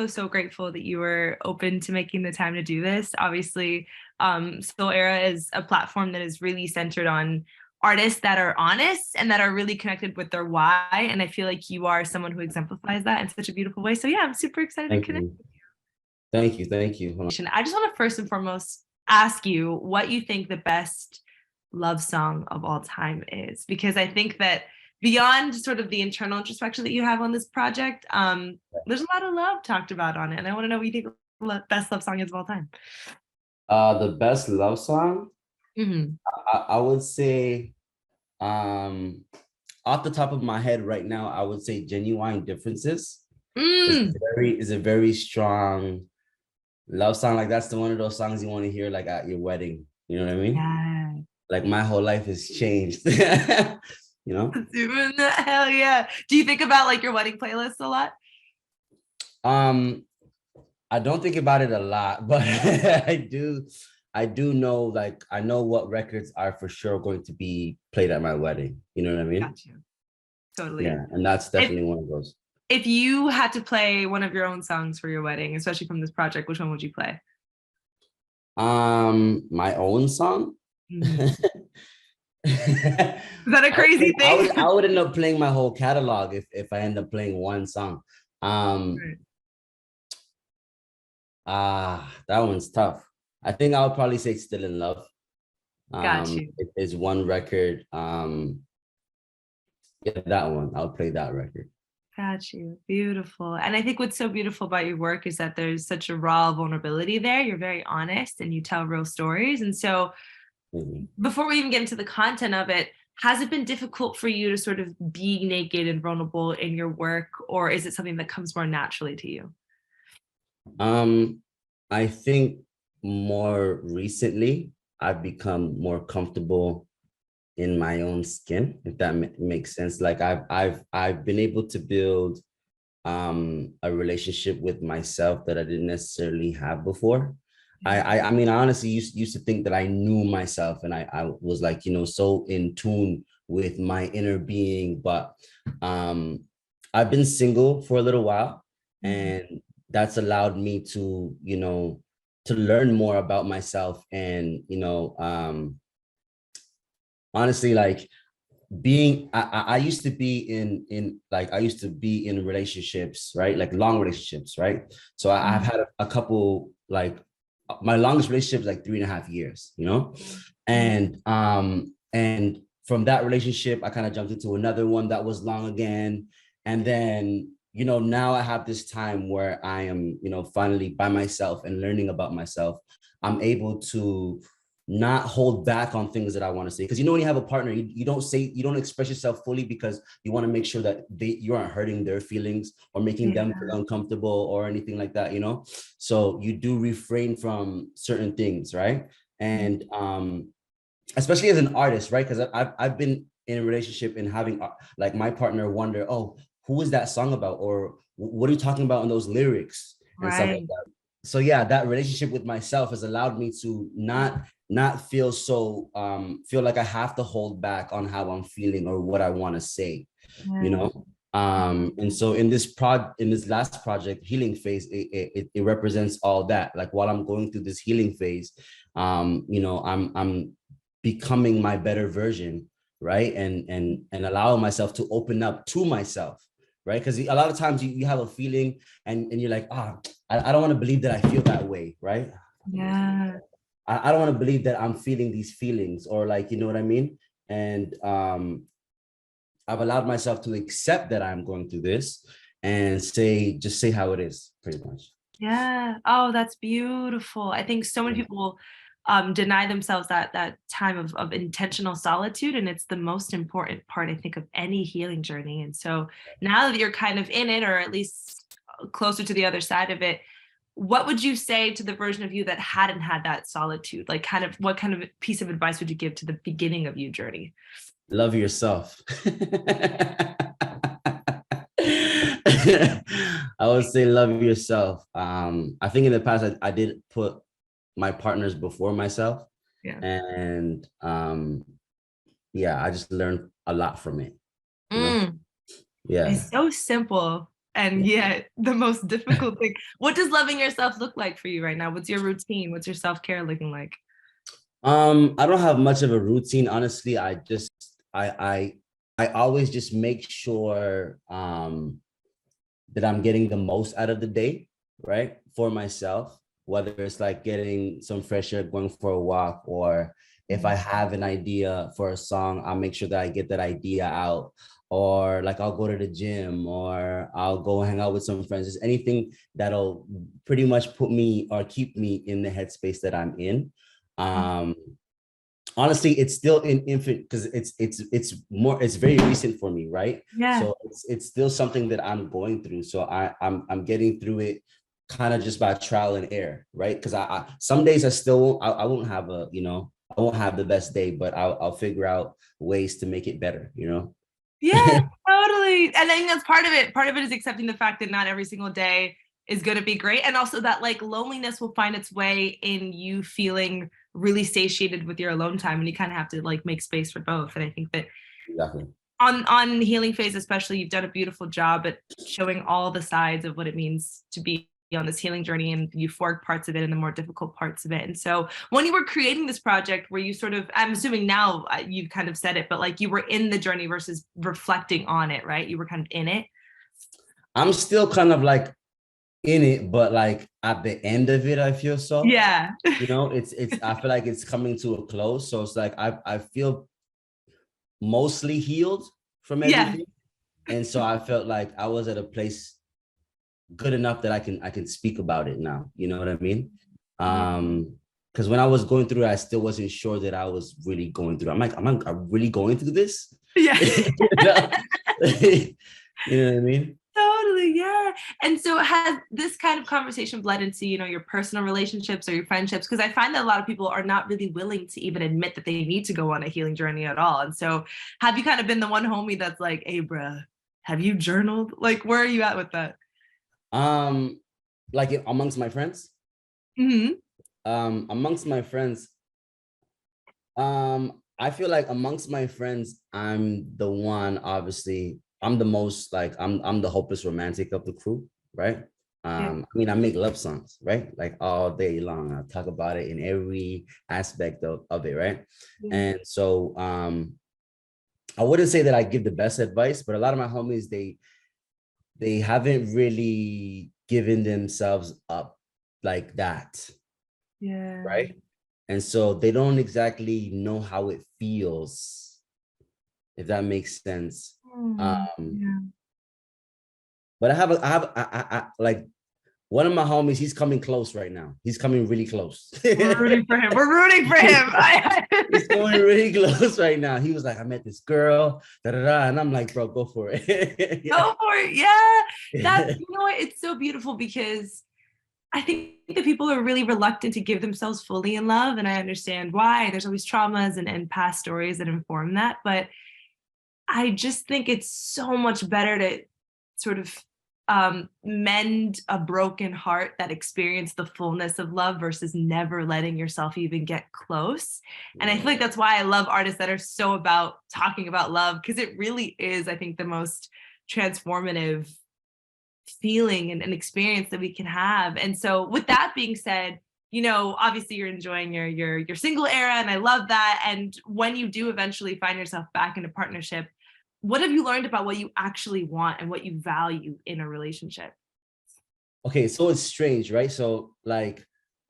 so grateful that you were open to making the time to do this. Obviously, Soul Era is a platform that is really centered on artists that are honest and that are really connected with their why. And I feel like you are someone who exemplifies that in such a beautiful way. So yeah, I'm super excited to Thank connect. you. Thank you. Thank you. I just want to first and foremost ask you what you think the best love song of all time is, because I think that beyond sort of the internal introspection that you have on this project, there's a lot of love talked about on it, and I want to know what you think the best love song is of all time. The best love song, Mm-hmm. I would say, off the top of my head right now, I would say Genuine Differences is a very strong love song. Like that's the one of those songs you want to hear like at your wedding. You know what I mean? Yeah. Like my whole life has changed. You know? Hell yeah. Do you think about like your wedding playlist a lot? I don't think about it a lot, but I do know, like, I know what records are for sure going to be played at my wedding. You know what I mean? Got you. Totally. Yeah, and that's definitely one of those. If you had to play one of your own songs for your wedding, especially from this project, which one would you play? My own song. Is that a crazy thing? I would end up playing my whole catalog if I end up playing one song. Right. That one's tough. I think I would probably say Still in Love. Got you. It is one record. Yeah, that one. I'll play that record. Got you. Beautiful. And I think what's so beautiful about your work is that there's such a raw vulnerability there. You're very honest and you tell real stories. And so before we even get into the content of it, has it been difficult for you to sort of be naked and vulnerable in your work, or is it something that comes more naturally to you? I think more recently I've become more comfortable in my own skin, if that makes sense. Like I've been able to build a relationship with myself that I didn't necessarily have before. I mean, I honestly used to think that I knew myself and I was like, you know, so in tune with my inner being, but I've been single for a little while, and that's allowed me to, you know, to learn more about myself. And, you know, honestly, like I used to be in relationships, right? Like long relationships, right? So I've had a couple, like my longest relationship is like 3.5 years, you know? And from that relationship, I kind of jumped into another one that was long again. And then, you know, now I have this time where I am, you know, finally by myself and learning about myself. I'm able to not hold back on things that I want to say. Because, you know, when you have a partner, you don't express yourself fully because you want to make sure that you aren't hurting their feelings or making them feel uncomfortable or anything like that, you know? So you do refrain from certain things, right? And especially as an artist, right? Because I've been in a relationship and having like my partner wonder, oh, who is that song about? Or what are you talking about in those lyrics and stuff like that? So yeah, that relationship with myself has allowed me to not feel so feel like I have to hold back on how I'm feeling or what I want to say, you know. And so in this last project, Healing Phase, it represents all that. Like while I'm going through this healing phase, you know, I'm becoming my better version, right? And allowing myself to open up to myself, right? Because a lot of times you have a feeling and you're like, I don't want to believe that I feel that way, right? Yeah. I don't want to believe that I'm feeling these feelings, or like, you know what I mean? And I've allowed myself to accept that I'm going through this and just say how it is, pretty much. Yeah. Oh, that's beautiful. I think so many people deny themselves that time of intentional solitude, and it's the most important part, I think, of any healing journey. And so now that you're kind of in it, or at least closer to the other side of it, what would you say to the version of you that hadn't had that solitude? Like, kind of what kind of piece of advice would you give to the beginning of your journey? Love yourself. I would say love yourself. I think in the past I did put my partners before myself. Yeah. And yeah, I just learned a lot from it. You know? Yeah. It's so simple, and yet the most difficult thing. What does loving yourself look like for you right now? What's your routine? What's your self-care looking like? I don't have much of a routine, honestly. I always just make sure that I'm getting the most out of the day, right? For myself, whether it's like getting some fresh air, going for a walk, or if I have an idea for a song, I'll make sure that I get that idea out. Or like I'll go to the gym, or I'll go hang out with some friends. Just anything that'll pretty much put me or keep me in the headspace that I'm in. Um, Honestly, it's still in infant because it's very recent for me, right? Yeah. So it's still something that I'm going through. So I'm getting through it kind of just by trial and error, right? Because I some days I still I won't have a, I won't have the best day, but I'll figure out ways to make it better, Yeah, totally. And I think that's part of it. Part of it is accepting the fact that not every single day is going to be great. And also that like loneliness will find its way in you feeling really satiated with your alone time. And you kind of have to like make space for both. And I think that Exactly. on Healing Phase especially, you've done a beautiful job at showing all the sides of what it means to be on this healing journey and the euphoric parts of it and the more difficult parts of it. And so when you were creating this project, were you sort of, I'm assuming now you've kind of said it, but like you were in the journey versus reflecting on it, right? You were kind of in it. I'm still kind of like in it, but like at the end of it, I feel so. Yeah. It's I feel like it's coming to a close. So it's like I feel mostly healed from Yeah. everything. And so I felt like I was at a place good enough that I can speak about it now. You know what I mean? Because when I was going through it, I still wasn't sure that I was really going through. I'm like, am I really going through this? Yeah. You know? You know what I mean? Totally, yeah. And so has this kind of conversation bled into, your personal relationships or your friendships? Because I find that a lot of people are not really willing to even admit that they need to go on a healing journey at all. And so have you kind of been the one homie that's like, hey, bruh, have you journaled? Like, where are you at with that? Um, like amongst my friends, Hmm. amongst my friends, I feel like amongst my friends, I'm the one, obviously, I'm the most like I'm the hopeless romantic of the crew, right? Yeah. I mean, I make love songs, right? Like all day long. I talk about it in every aspect of it, right? Yeah. And so I wouldn't say that I give the best advice, but a lot of my homies, they haven't really given themselves up like that, Yeah. right? And so they don't exactly know how it feels, if that makes sense. Um, Yeah. but like one of my homies, he's coming close right now. He's coming really close. We're rooting for him. We're rooting for him. He's going really close right now. He was like, I met this girl, da da da. And I'm like, bro, go for it. Yeah. Go for it. Yeah. What? It's so beautiful because I think that people are really reluctant to give themselves fully in love. And I understand why. There's always traumas and past stories that inform that. But I just think it's so much better to sort of mend a broken heart that experienced the fullness of love versus never letting yourself even get close. And I feel like that's why I love artists that are so about talking about love because it really is, I think, the most transformative feeling and experience that we can have. And so with that being said, obviously you're enjoying your single era and I love that. And when you do eventually find yourself back in a partnership, what have you learned about what you actually want and what you value in a relationship? Okay, so it's strange, right? So like,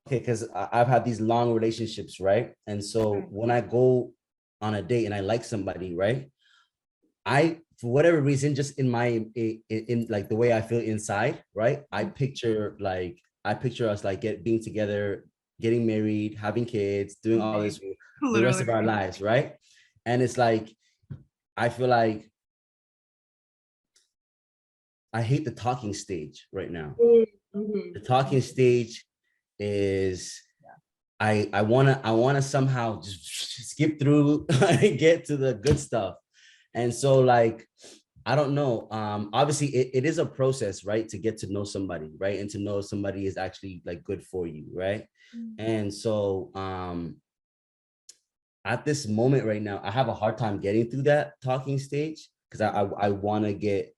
okay, because I've had these long relationships, right? And so when I go on a date and I like somebody, right? I, for whatever reason, just in my in like the way I feel inside, right? I picture us like being together, getting married, having kids, doing all this the rest Literally. of our lives, right? And it's like I feel like I hate the talking stage right now. Mhm. The talking stage is I wanna somehow just skip through and get to the good stuff. And so like I don't know. Obviously it is a process, right? To get to know somebody, right? And to know somebody is actually like good for you, right? And so at this moment right now, I have a hard time getting through that talking stage because I want to get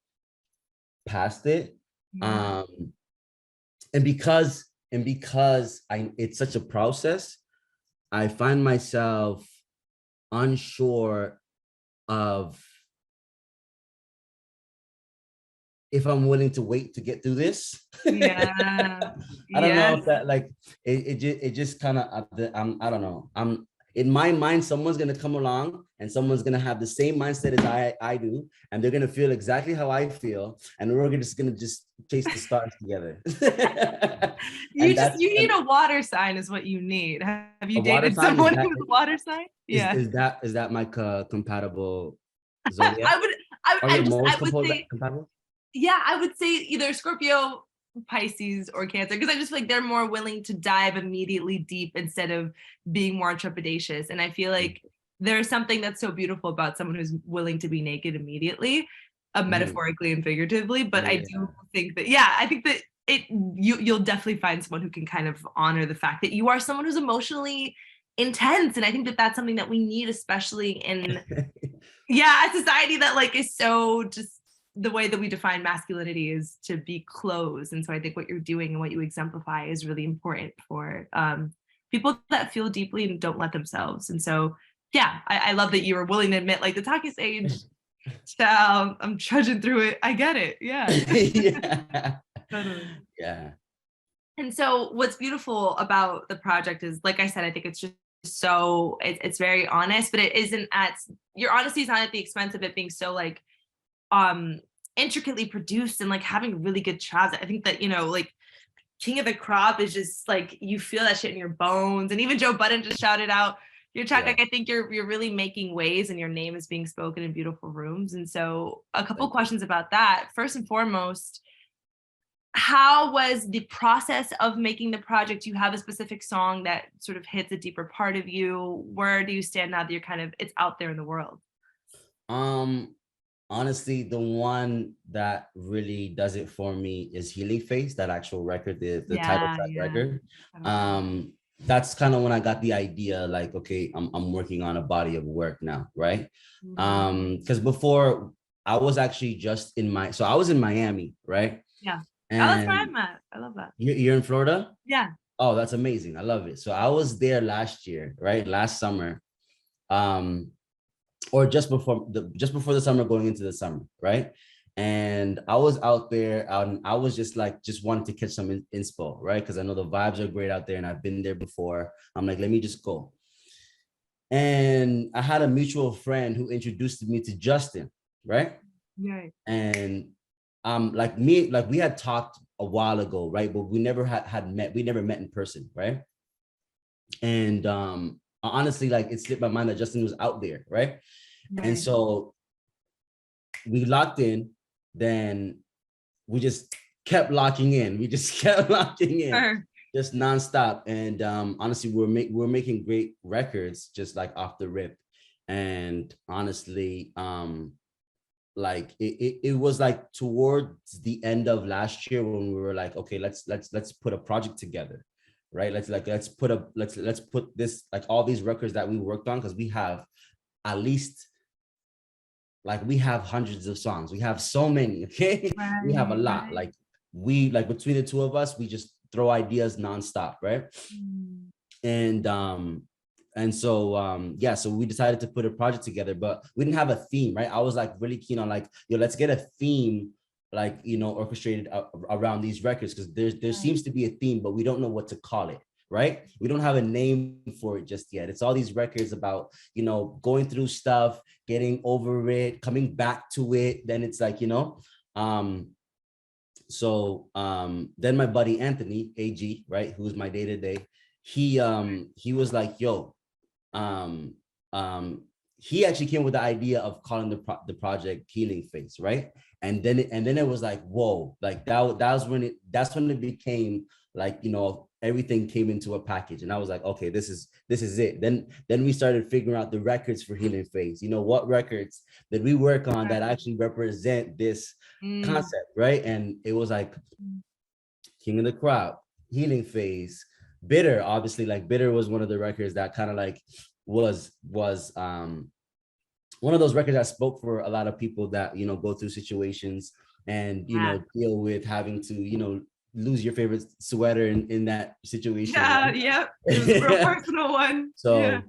past it. Yeah. Um, and because it's such a process, I find myself unsure of if I'm willing to wait to get through this. Yeah. I don't know Yes. if that like it just kind of I don't know. I'm in my mind, someone's gonna come along and someone's gonna have the same mindset as I do, and they're gonna feel exactly how I feel, and we're just gonna just chase the stars together. You And just that's you need a water sign is what you need. Have a you water dated sign. Is someone that who's a water sign? is Yeah. is that is that my compatible zodiac? I would I Or I your just most I would say, compatible? yeah, I would say either Scorpio, Pisces, or Cancer, because I just feel like they're more willing to dive immediately deep instead of being more trepidatious. And I feel like there's something that's so beautiful about someone who's willing to be naked immediately, Mhm. metaphorically and figuratively. But I do Yeah. think that, yeah, I think that you'll definitely find someone who can kind of honor the fact that you are someone who's emotionally intense. And I think that that's something that we need, especially in, yeah, a society that like is so just, the way that we define masculinity is to be closed. And so I think what you're doing and what you exemplify is really important for people that feel deeply and don't let themselves. And so, yeah, I love that you were willing to admit, like, the talking stage, child, I'm trudging through it. I get it. Yeah, Yeah. totally. Yeah. And so what's beautiful about the project is, like I said, I think it's just so it's very honest, but it isn't at, your honesty is not at the expense of it being so like um intricately produced and like having really good chops. I think that, like King of the Crop is just like you feel that shit in your bones. And even Joe Budden just shouted out your track. Yeah. Like I think you're really making waves and your name is being spoken in beautiful rooms. And so a couple Thank you. questions about that. First and foremost, how was the process of making the project? Do you have a specific song that sort of hits a deeper part of you? Where do you stand now that you're kind of, it's out there in the world? Um, Honestly, the one that really does it for me is Healing Face, that actual record, the title Yeah, track yeah. record. I don't know. Um, that's kind of when I got the idea, like, okay, I'm working on a body of work now, right? Mhm. Because before I was actually just so I was in Miami, right? Yeah. Oh, that's where And I'm at. I love that. you're in Florida? Yeah. Oh, that's amazing. I love it. So I was there last year, right? Last summer. Um, or just before the summer, going into the summer, right? And I was out there, and I was just wanting to catch some inspo, right? Because I know the vibes are great out there, and I've been there before. I'm like, let me just go. And I had a mutual friend who introduced me to Justin, right? Yeah. And like we had talked a while ago, right? But we never had met. We never met in person, right? And honestly, like it slipped my mind that Justin was out there, right? And Right. so we locked in, then we just kept locking in. We just kept locking in, Sure. just nonstop. And honestly, we're making great records just like off the rip. And honestly, like it was like towards the end of last year when we were like, okay, let's put a project together, right? Let's put this, like all these records that we worked on, because we have at least, like, we have hundreds of songs. We have so many, okay? We have a Right, lot. right. Like between the two of us, we just throw ideas nonstop, right? Mm. And so yeah, so we decided to put a project together, but we didn't have a theme, right? I was like really keen on like, yo, let's get a theme, like, orchestrated around these records, because there Right. seems to be a theme, but we don't know what to call it, right? We don't have a name for it just yet. It's all these records about, going through stuff, getting over it, coming back to it. Then it's like, um, then my buddy Anthony, AG, right, who's my day-to-day, he was like, yo, um, um, he actually came with the idea of calling the project Healing Face, right? And then it was like, whoa, like that's when it became like, everything came into a package, and I was like, okay, this is it. Then we started figuring out the records for Healing Face. What records did we work on that Right. actually represent this Mm. concept, right? And it was like King of the Crop, Healing Phase, Bitter. Obviously, like Bitter was one of the records that kind of like was one of those records that spoke for a lot of people that go through situations and Yeah. deal with having to lose your favorite sweater in that situation, Yeah, yep. It was a real right? personal one. Yeah.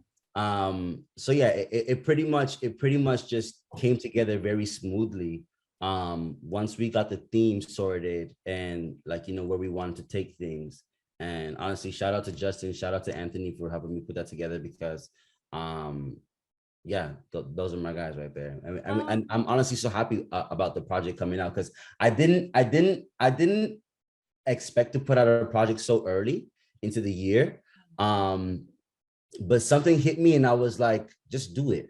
So yeah, it pretty much just came together very smoothly once we got the theme sorted, and like where we wanted to take things. And honestly, shout out to Justin, shout out to Anthony for helping me put that together, because um yeah, those are my guys right there. I mean, Oh, and I'm honestly so happy about the project coming out, because I didn't expect to put out a project so early into the year. Um, but something hit me and I was like, just do it.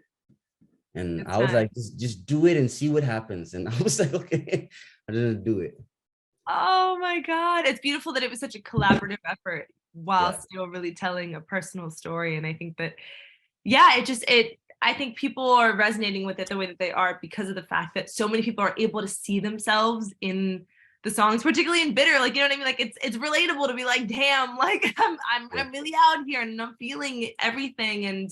And good I was time. like, just do it and see what happens. And I was like, okay, I didn't do it. Oh my God. It's beautiful that it was such a collaborative effort while Yeah. still really telling a personal story. And I think that, yeah, I think people are resonating with it the way that they are because of the fact that so many people are able to see themselves in the songs, particularly in Bitter. Like, you know what I mean? Like it's relatable to be like, damn, like Yeah. I'm really out here and I'm feeling everything. And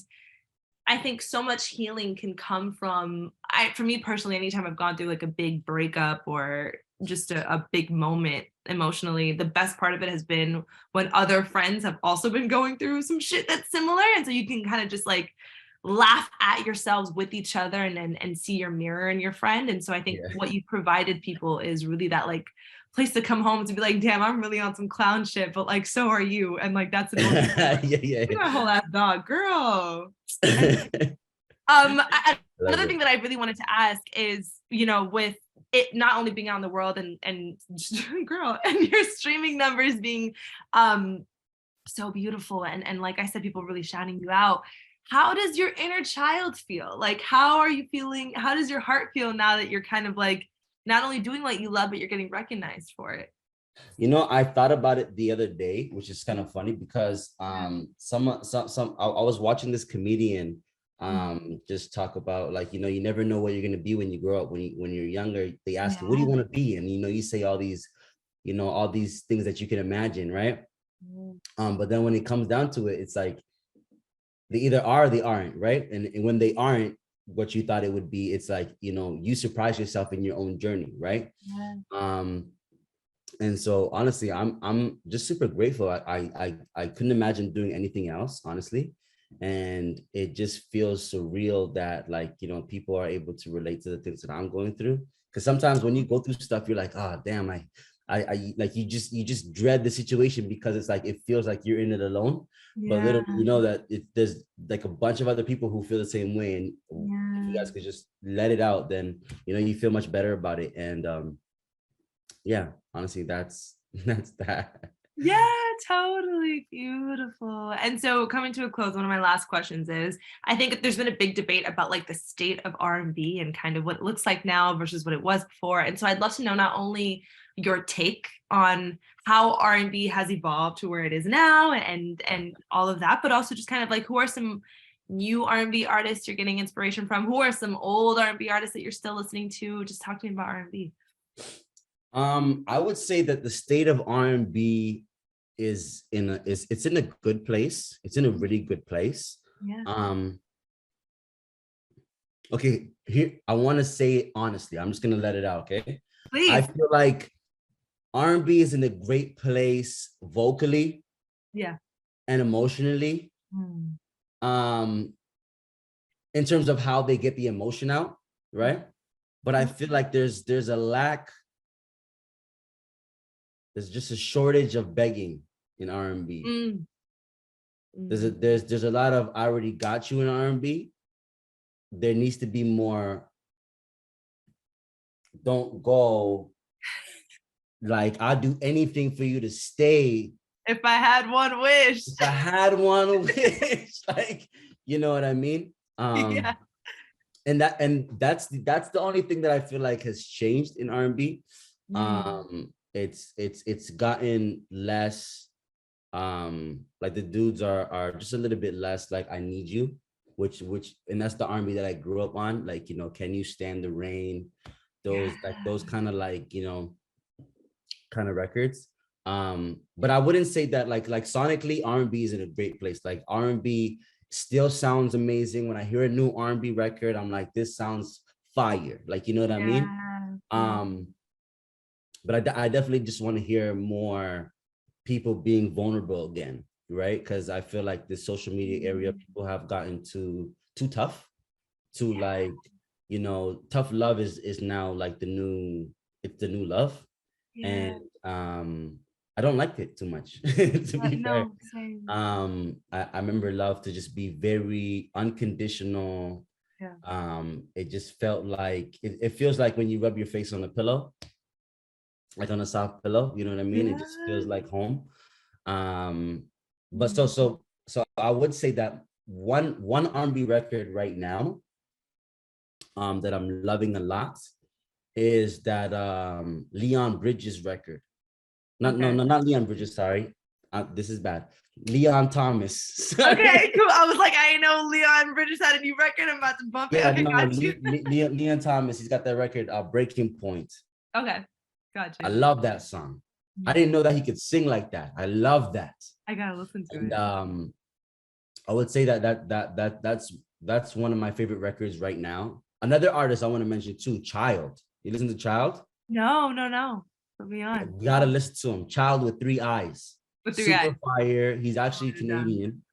I think so much healing can come from for me personally, anytime I've gone through like a big breakup or just a big moment emotionally, the best part of it has been when other friends have also been going through some shit that's similar. And so you can kind of just like laugh at yourselves with each other and see your mirror in your friend. And so I think Yeah. what you provided people is really that like place to come home to be like, damn, I'm really on some clown shit, but like so are you. And like that's an organ. Yeah, yeah, Look at my whole ass dog, girl. And yeah. Love another it. thing that I really wanted to ask is, with it not only being out in the world and girl, and your streaming numbers being um so beautiful, and like I said, people really shouting you out. How does your inner child feel? Like, how are you feeling? How does your heart feel now that you're kind of like not only doing what you love, but you're getting recognized for it? I thought about it the other day, which is kind of funny, because Yeah. I was watching this comedian Mm. just talk about, like, you never know what you're gonna be when you grow up. When you're younger, they ask you, what do you Yeah. want to be? And you say all these things that you can imagine, right? Mm. But then when it comes down to it, it's like they either are or they aren't, right? And when they aren't what you thought it would be, it's like, you surprise yourself in your own journey, right? Yeah. Um, and so honestly, I'm just super grateful. I couldn't imagine doing anything else, honestly. And it just feels surreal that, like, people are able to relate to the things that I'm going through. Because sometimes when you go through stuff, you're like, oh damn, I like, you just dread the situation, because it's like it feels like you're in it alone. But little Yeah. do you know that there's like a bunch of other people who feel the same way. And if you Yeah. guys could just let it out, then you feel much better about it. And yeah, honestly, that's that's that. Yeah, totally beautiful. And so coming to a close, one of my last questions is, I think there's been a big debate about like the state of R&B and kind of what it looks like now versus what it was before. And so I'd love to know not only your take on how R&B has evolved to where it is now and all of that, but also just kind of like who are some new R&B artists you're getting inspiration from? Who are some old R&B artists that you're still listening to? Just talk to me about R&B. I would say that the state of R&B it's in a good place. It's in a really good place. Yeah, Um, okay, here I want to say it honestly. I'm just gonna let it out, okay? I please. feel like R&B is in a great place vocally Yeah. and emotionally. Mm. Um, in terms of how they get the emotion out, right? But I feel like there's just a shortage of begging in R&B. Mm. There's a Mm. there's a lot of, I already got you in R&B. There needs to be more. Don't go, like, I'll do anything for you to stay. If I had one wish. If I had one wish, like, you know what I mean? Yeah. And that's the only thing that I feel like has changed in R&B. Mm. It's gotten less, like, the dudes are just a little bit less like, I need you, which and that's the R&B that I grew up on, like, can you stand the rain, Yeah. those kind of, like, kind of records. But I wouldn't say that, like sonically, R&B is in a great place. Like, R&B still sounds amazing. When I hear a new R&B record, I'm like, this sounds fire, like, you know what I mean? Yeah. Yeah. um but I definitely just want to hear more people being vulnerable again, right? Because I feel like the social media area, people have gotten too tough to like, you know, tough love is now like it's the new love. Yeah. And I don't like it too much, to be fair. No, same. I remember love to just be very unconditional. Yeah. It just felt like it feels like when you rub your face on a pillow, like on a soft pillow, you know what I mean? It just feels Yeah. like home. Um, but Mhm. so I would say that one R&B record right now, that I'm loving a lot is that Leon Bridges record. Not no Okay. no not Leon Bridges, sorry. This is bad. Leon Thomas. Okay, Sorry. cool. I was like, I know Leon Bridges had a new record. I'm about to bump it. Yeah, Okay, no, got you. Leon Thomas, he's got that record, Breaking Point. Okay, got I you. love that song. I Mhm. didn't know that he could sing like that. I love that. I gotta listen to And it. I would say that's one of my favorite records right now. Another artist I want to mention too, Child. You listen to Child? No, no, no. Put me Yeah, on. you gotta listen to him. Child with three eyes. With three eyes. Super fire. He's actually Wrote it down. Canadian,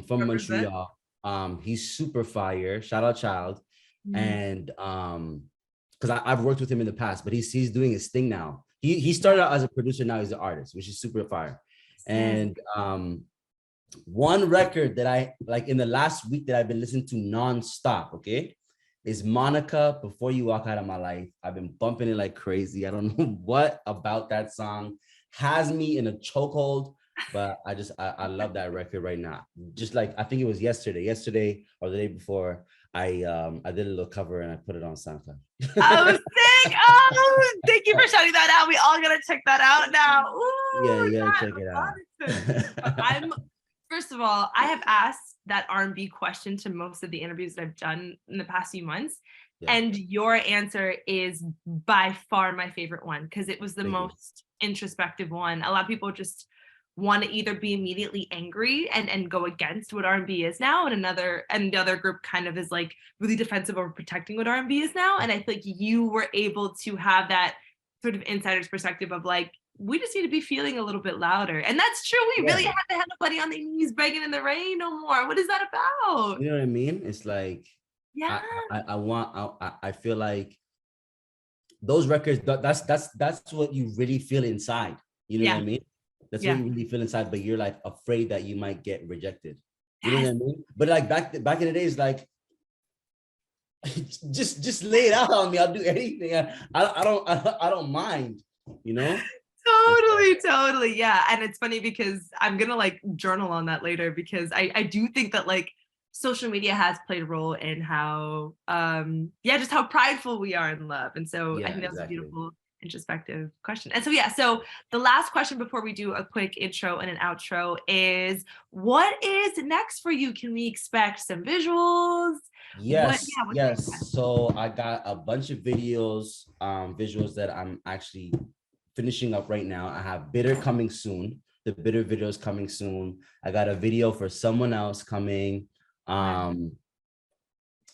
from Represent. Montreal. He's super fire. Shout out Child. Mhm. And because I've worked with him in the past, but he's doing his thing now. He Yeah, started out as a producer, now he's an artist, which is super fire. sick. And one record that I like in the last week that I've been listening to nonstop, okay, is Monica, Before You Walk Out of My Life. I've been bumping it like crazy. I don't know what about that song has me in a chokehold, but I love that record right now. Just like I think it was yesterday or the day before, I did a little cover and I put it on SoundCloud. Oh, sick. Oh, thank you for shouting that out. We all gotta check that out now. Yeah, Ooh, you gotta yeah, check it out. I'm first of all, I have asked that R&B question to most of the interviews that I've done in the past few months. Yeah, And your answer is by far my favorite one because it was the thank you. most introspective one. A lot of people just want to either be immediately angry and go against what R&B is now, and the other group kind of is like really defensive over protecting what R&B is now. And I feel like you were able to have that sort of insider's perspective of like, we just need to be feeling a little bit louder. And that's true. We really Yeah, have to have nobody on their knees begging in the rain no more. What is that about? you know what I mean? It's like Yeah. I want I feel like those records, that's what you really feel inside. You know what I Yeah. mean? That's what Yeah. you really feel inside, but you're like afraid that you might get rejected. You know what Yes. I mean? But like back in the days, like just lay it out on me. I'll do anything. I don't mind, you know? And so, Totally, totally. Yeah. And it's funny because I'm gonna like journal on that later because I do think that like social media has played a role in how yeah, just how prideful we are in love. And so I yeah, think that was a exactly. beautiful introspective question. And so yeah, so the last question before we do a quick intro and an outro is what is next for you? Can we expect some visuals? Yes, What can we expect? yes. So I got a bunch of visuals that I'm actually finishing up right now. I have Bitter coming soon. The Bitter video is coming soon. I got a video for someone else coming. Okay. Um,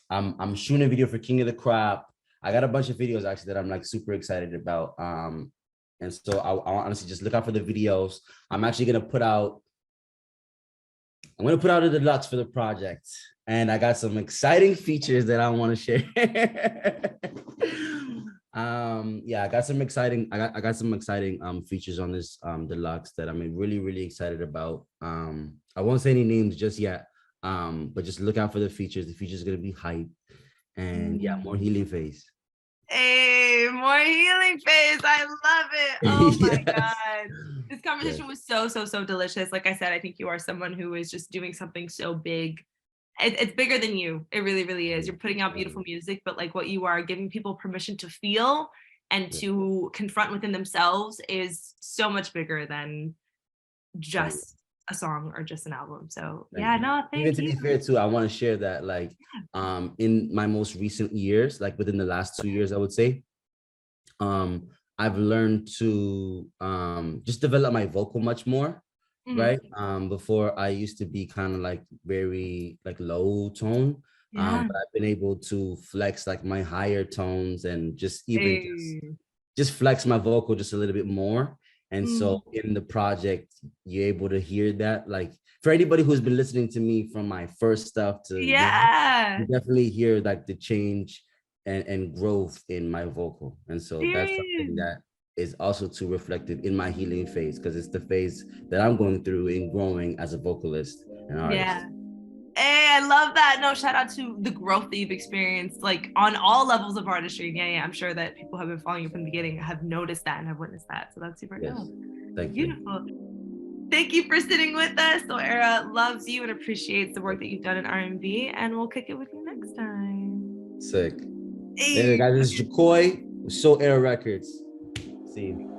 I'm shooting a video for King of the Crop. I got a bunch of videos actually that I'm like super excited about. And so I honestly just look out for the videos. I'm gonna put out a deluxe for the project, and I got some exciting features that I want to share. Yeah, I got some exciting features on this deluxe that I'm really excited about. I won't say any names just yet, but just look out for the features. The features are gonna be hype, and yeah, more Mm. healing phase. Hey, more healing phase. I love it. Oh my Yes. God. This Yes. conversation was so delicious. Like I said, I think you are someone who is just doing something so big. It's bigger than you. It really is. You're putting out beautiful music, but like what you are giving people permission to feel and Yeah. to confront within themselves is so much bigger than Thank you. just a song or just an album. So Thank yeah, you. no, Even thank to you. be fair too, I want to share that like in my most recent years, like within the last 2 years, I would say, um, I've learned to just develop my vocal much more, Mhm. right? Before I used to be kind of like very like low tone. Yeah. But I've been able to flex like my higher tones and just even just Hey. just flex my vocal just a little bit more. And so Mm. in the project, you're able to hear that. Like for anybody who's been listening to me from my first stuff to this, you Yeah. definitely hear like the change and growth in my vocal. And so that's something Period. that is also too reflected in my healing phase, because it's the phase that I'm going through in growing as a vocalist and artist. Yeah. Hey, I love that. No, shout out to the growth that you've experienced, like on all levels of artistry. Yeah, yeah. I'm sure that people have been following you from the beginning, have noticed that and have witnessed that. So that's super Yes. dope. Thank you. Beautiful. Thank you for sitting with us. So Era loves you and appreciates the work that you've done in R&B, and we'll kick it with you next time. Sick. Anyway, Hey. guys, this is Jahkoy with Soul Air Records. See you.